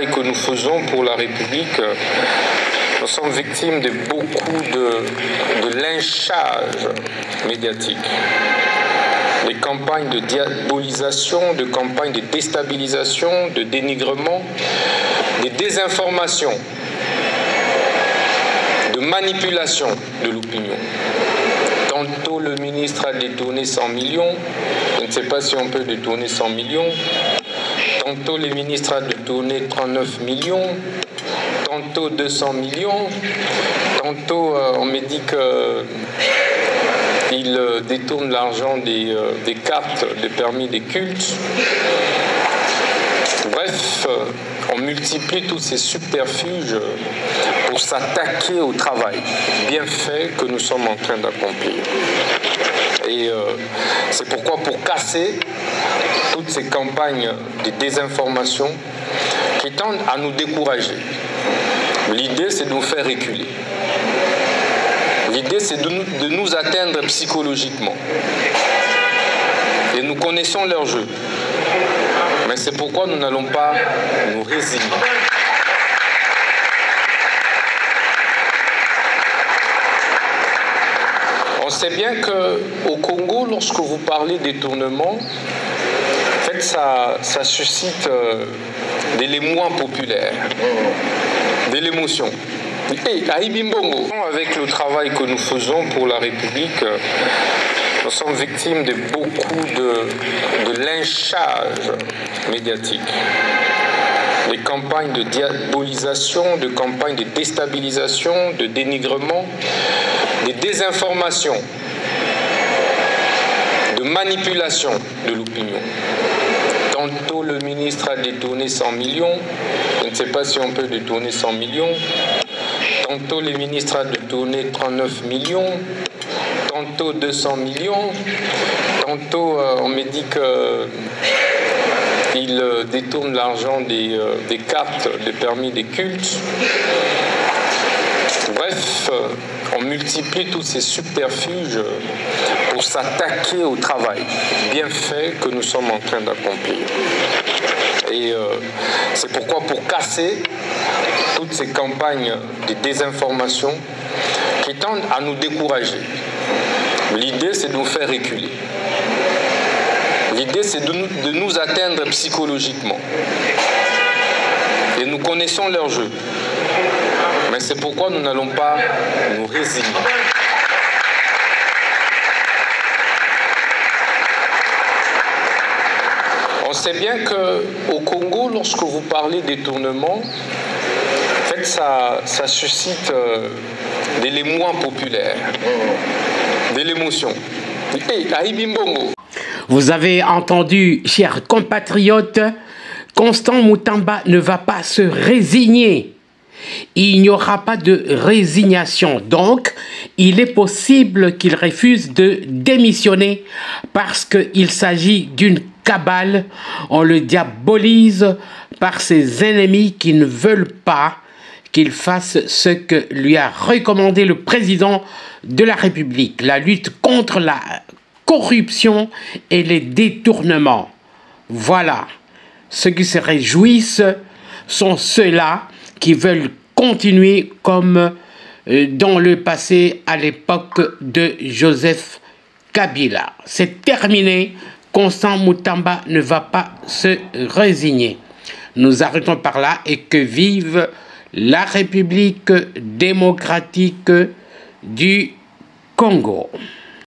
travail que nous faisons pour la République, nous sommes victimes de beaucoup de lynchage médiatique, des campagnes de diabolisation, de campagnes de déstabilisation, de dénigrement, de désinformation, de manipulation de l'opinion. Tantôt le ministre a détourné 100 millions, je ne sais pas si on peut détourner 100 millions. Tantôt le ministre a détourné 39 millions, tantôt 200 millions, tantôt on me dit qu'il détourne l'argent des cartes de permis des cultes. Bref, on multiplie tous ces subterfuges pour s'attaquer au travail bien fait que nous sommes en train d'accomplir. Et c'est pourquoi, pour casser toutes ces campagnes de désinformation qui tendent à nous décourager, l'idée c'est de nous faire reculer. L'idée c'est de nous atteindre psychologiquement. Et nous connaissons leur jeu. Mais c'est pourquoi nous n'allons pas nous résigner. On sait bien qu'au Congo, lorsque vous parlez détournement, en fait, ça suscite de l'émoi populaire, de l'émotion. Et Aïbimbongo, avec le travail que nous faisons pour la République, nous sommes victimes de beaucoup de lynchage médiatique, des campagnes de diabolisation, de campagnes de déstabilisation, de dénigrement, de désinformation, de manipulation de l'opinion. Tantôt le ministre a détourné 100 millions, je ne sais pas si on peut détourner 100 millions. Tantôt le ministre a détourné 39 millions, tantôt 200 millions, tantôt on me dit qu'il détourne l'argent des cartes de permis des cultes. Bref, on multiplie tous ces subterfuges pour s'attaquer au travail bien fait que nous sommes en train d'accomplir. Et c'est pourquoi, pour casser toutes ces campagnes de désinformation qui tendent à nous décourager, l'idée c'est de nous faire reculer. L'idée c'est de nous atteindre psychologiquement. Et nous connaissons leur jeu. Mais c'est pourquoi nous n'allons pas nous résigner. On sait bien qu'au Congo, lorsque vous parlez détournement, en fait, ça suscite de l'émoi populaire, de l'émotion. Et Aïbimbongo. Vous avez entendu, chers compatriotes, Constant Mutamba ne va pas se résigner. Il n'y aura pas de résignation. Donc, il est possible qu'il refuse de démissionner parce qu'il s'agit d'une cabale. On le diabolise par ses ennemis qui ne veulent pas qu'il fasse ce que lui a recommandé le président de la République, la lutte contre la corruption et les détournements. Voilà. Ceux qui se réjouissent sont ceux-là qui veulent continuer comme dans le passé à l'époque de Joseph Kabila. C'est terminé. Constant Mutamba ne va pas se résigner. Nous arrêtons par là et que vive la République démocratique du Congo.